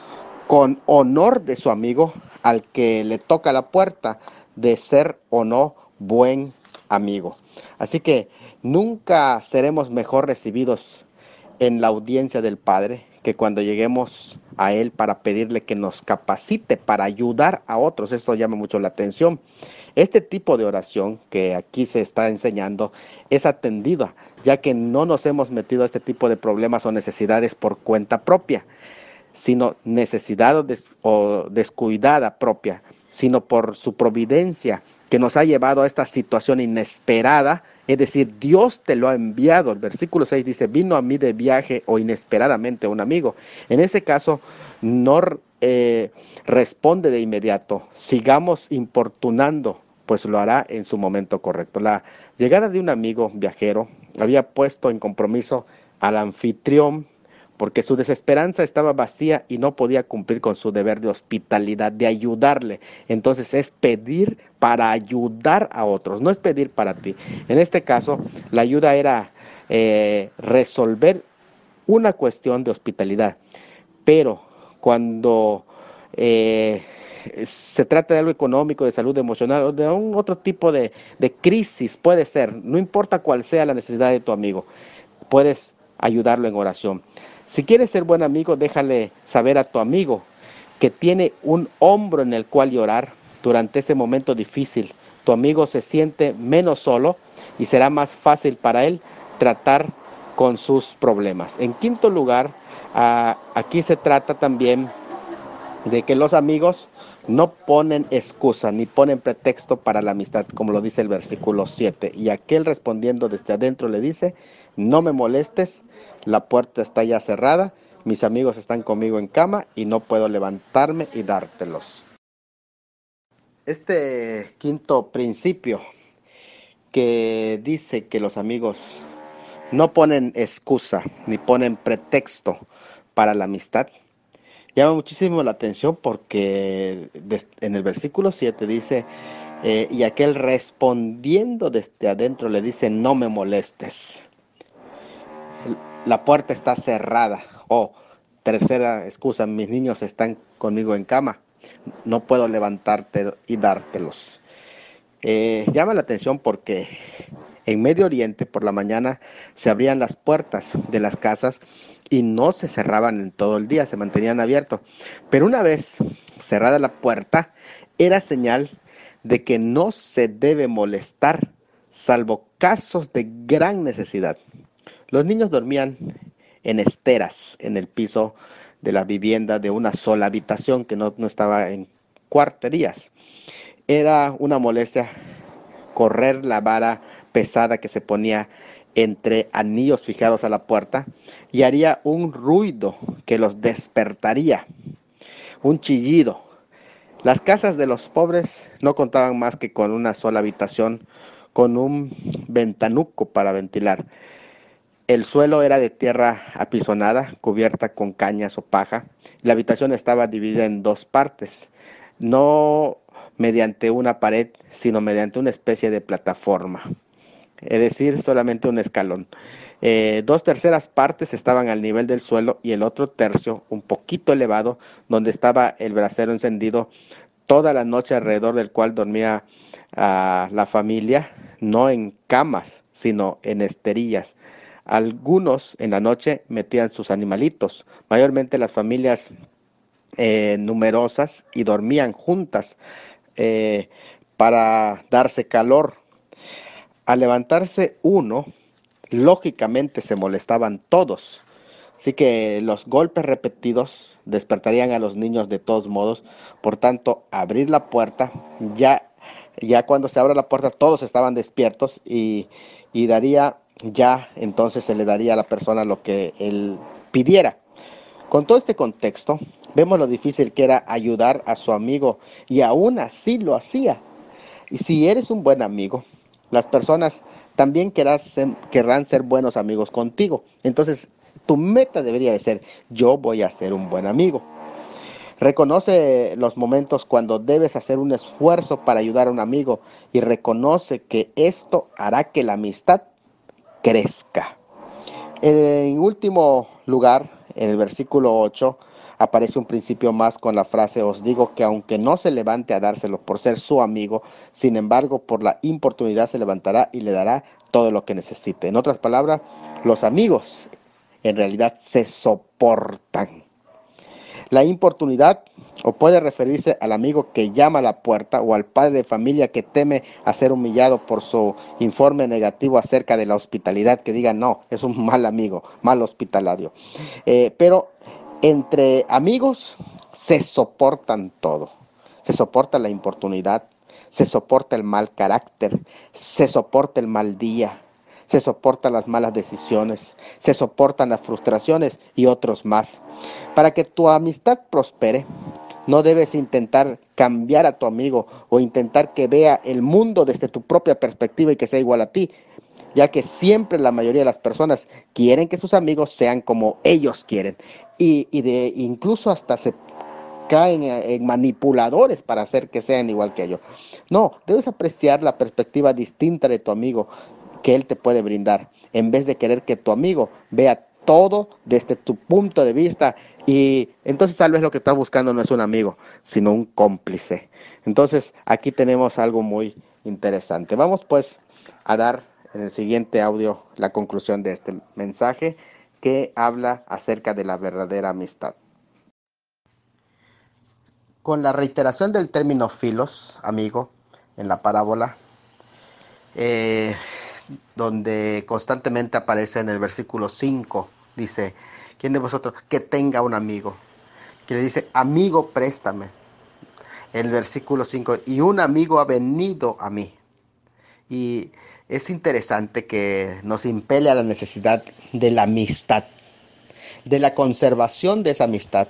con honor de su amigo al que le toca la puerta de ser o no buen amigo. Así que nunca seremos mejor recibidos en la audiencia del Padre que cuando lleguemos a Él para pedirle que nos capacite para ayudar a otros. Eso llama mucho la atención. Este tipo de oración que aquí se está enseñando es atendida, ya que no nos hemos metido a este tipo de problemas o necesidades por cuenta propia, sino necesidad o descuidada propia, sino por su providencia que nos ha llevado a esta situación inesperada, es decir, Dios te lo ha enviado. El versículo 6 dice, vino a mí de viaje o inesperadamente un amigo. En ese caso, no responde de inmediato, sigamos importunando, pues lo hará en su momento correcto. La llegada de un amigo viajero había puesto en compromiso al anfitrión, porque su desesperanza estaba vacía y no podía cumplir con su deber de hospitalidad, de ayudarle. Entonces es pedir para ayudar a otros, no es pedir para ti. En este caso, la ayuda era resolver una cuestión de hospitalidad, pero cuando se trata de algo económico, de salud emocional o de un otro tipo de crisis, puede ser, no importa cuál sea la necesidad de tu amigo, puedes ayudarlo en oración. Si quieres ser buen amigo, déjale saber a tu amigo que tiene un hombro en el cual llorar durante ese momento difícil. Tu amigo se siente menos solo y será más fácil para él tratar con sus problemas. En quinto lugar, aquí se trata también de que los amigos no ponen excusa ni ponen pretexto para la amistad, como lo dice el versículo 7. Y aquel respondiendo desde adentro le dice, no me molestes, la puerta está ya cerrada, mis amigos están conmigo en cama y no puedo levantarme y dártelos. Este quinto principio que dice que los amigos no ponen excusa ni ponen pretexto para la amistad, llama muchísimo la atención porque en el versículo 7 dice, y aquel respondiendo desde adentro le dice, no me molestes. La puerta está cerrada. O tercera excusa, mis niños están conmigo en cama. No puedo levantarte y dártelos. Llama la atención porque en Medio Oriente por la mañana se abrían las puertas de las casas y no se cerraban en todo el día, se mantenían abiertos. Pero una vez cerrada la puerta, era señal de que no se debe molestar, salvo casos de gran necesidad. Los niños dormían en esteras en el piso de la vivienda de una sola habitación que no estaba en cuarterías. Era una molestia correr la vara pesada que se ponía entre anillos fijados a la puerta y haría un ruido que los despertaría, un chillido. Las casas de los pobres no contaban más que con una sola habitación, con un ventanuco para ventilar. El suelo era de tierra apisonada, cubierta con cañas o paja. La habitación estaba dividida en dos partes, no mediante una pared, sino mediante una especie de plataforma, es decir, solamente un escalón. Dos terceras partes estaban al nivel del suelo y el otro tercio, un poquito elevado, donde estaba el brasero encendido toda la noche, alrededor del cual dormía la familia, no en camas, sino en esterillas. Algunos en la noche metían sus animalitos, mayormente las familias numerosas, y dormían juntas eh, para darse calor. Al levantarse uno, lógicamente se molestaban todos. Así que los golpes repetidos despertarían a los niños de todos modos. Por tanto, abrir la puerta, ya cuando se abre la puerta todos estaban despiertos y daría, ya entonces se le daría a la persona lo que él pidiera. Con todo este contexto, vemos lo difícil que era ayudar a su amigo y aún así lo hacía. Y si eres un buen amigo, las personas también querrán ser buenos amigos contigo. Entonces, tu meta debería de ser, yo voy a ser un buen amigo. Reconoce los momentos cuando debes hacer un esfuerzo para ayudar a un amigo y reconoce que esto hará que la amistad crezca. En último lugar, en el versículo 8, aparece un principio más con la frase: os digo que aunque no se levante a dárselo por ser su amigo, sin embargo por la importunidad se levantará y le dará todo lo que necesite. En otras palabras, los amigos en realidad se soportan. La importunidad o puede referirse al amigo que llama a la puerta o al padre de familia que teme a ser humillado por su informe negativo acerca de la hospitalidad, que diga no, es un mal amigo, mal hospitalario. Pero entre amigos se soportan todo. Se soporta la importunidad, se soporta el mal carácter, se soporta el mal día, se soportan las malas decisiones, se soportan las frustraciones y otros más. Para que tu amistad prospere, no debes intentar cambiar a tu amigo o intentar que vea el mundo desde tu propia perspectiva y que sea igual a ti, ya que siempre la mayoría de las personas quieren que sus amigos sean como ellos quieren incluso hasta se caen en manipuladores para hacer que sean igual que ellos. No, debes apreciar la perspectiva distinta de tu amigo que él te puede brindar, en vez de querer que tu amigo vea todo desde tu punto de vista, y entonces tal vez lo que estás buscando no es un amigo, sino un cómplice. Entonces aquí tenemos algo muy interesante. Vamos pues a dar en el siguiente audio la conclusión de este mensaje que habla acerca de la verdadera amistad. Con la reiteración del término filos, amigo, en la parábola, eh, donde constantemente aparece en el versículo 5, dice: ¿quién de vosotros que tenga un amigo? Que le dice: amigo, préstame. El versículo 5, y un amigo ha venido a mí. Y es interesante que nos impele a la necesidad de la amistad, de la conservación de esa amistad,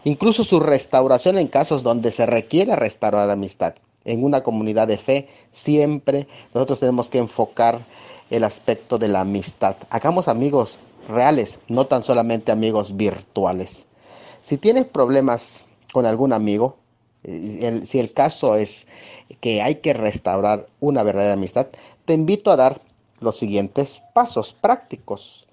incluso su restauración en casos donde se requiera restaurar la amistad. En una comunidad de fe, siempre nosotros tenemos que enfocar el aspecto de la amistad. Hagamos amigos reales, no tan solamente amigos virtuales. Si tienes problemas con algún amigo, si el caso es que hay que restaurar una verdadera amistad, te invito a dar los siguientes pasos prácticos.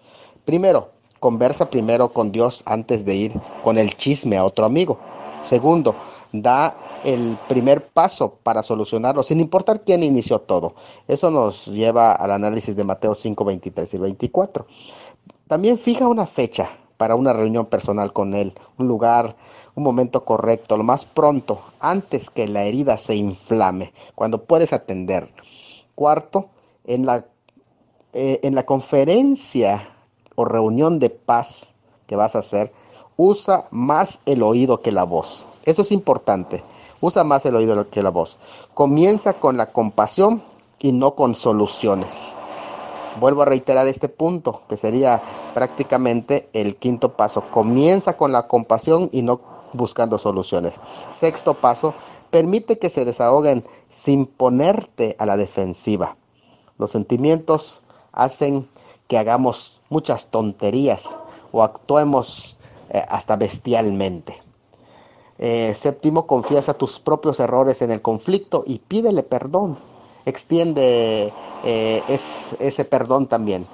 Primero, conversa primero con Dios antes de ir con el chisme a otro amigo. Segundo, da el primer paso para solucionarlo, sin importar quién inició todo. Eso nos lleva al análisis de Mateo 5, 23 y 24. También fija una fecha para una reunión personal con él, un lugar, un momento correcto, lo más pronto, antes que la herida se inflame, cuando puedes atender. Cuarto, en la conferencia o reunión de paz que vas a hacer, usa más el oído que la voz. Eso es importante. Usa más el oído que la voz. Comienza con la compasión y no con soluciones. Vuelvo a reiterar este punto, que sería prácticamente el quinto paso. Comienza con la compasión y no buscando soluciones. Sexto paso, permite que se desahoguen sin ponerte a la defensiva. Los sentimientos hacen que hagamos muchas tonterías o actuemos hasta bestialmente. Séptimo, confiesa tus propios errores en el conflicto y pídele perdón. Extiende ese perdón también.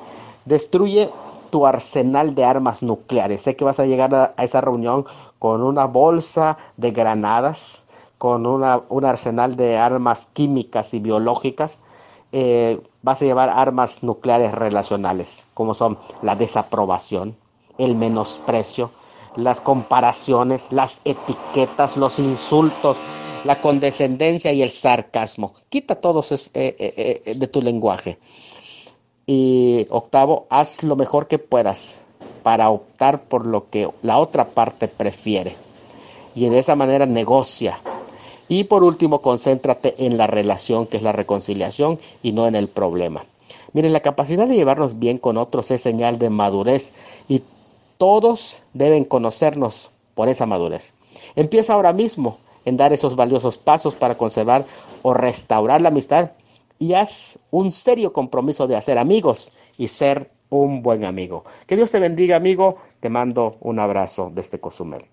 Destruye tu arsenal de armas nucleares. Sé que vas a llegar a esa reunión con una bolsa de granadas, con un arsenal de armas químicas y biológicas. Vas a llevar armas nucleares relacionales, como son la desaprobación, el menosprecio, las comparaciones, las etiquetas, los insultos, la condescendencia y el sarcasmo. Quita todos de tu lenguaje. Y octavo, haz lo mejor que puedas para optar por lo que la otra parte prefiere. Y de esa manera negocia. Y por último, concéntrate en la relación, que es la reconciliación, y no en el problema. Miren, la capacidad de llevarnos bien con otros es señal de madurez y todos deben conocernos por esa madurez. Empieza ahora mismo en dar esos valiosos pasos para conservar o restaurar la amistad y haz un serio compromiso de hacer amigos y ser un buen amigo. Que Dios te bendiga, amigo. Te mando un abrazo desde Cozumel.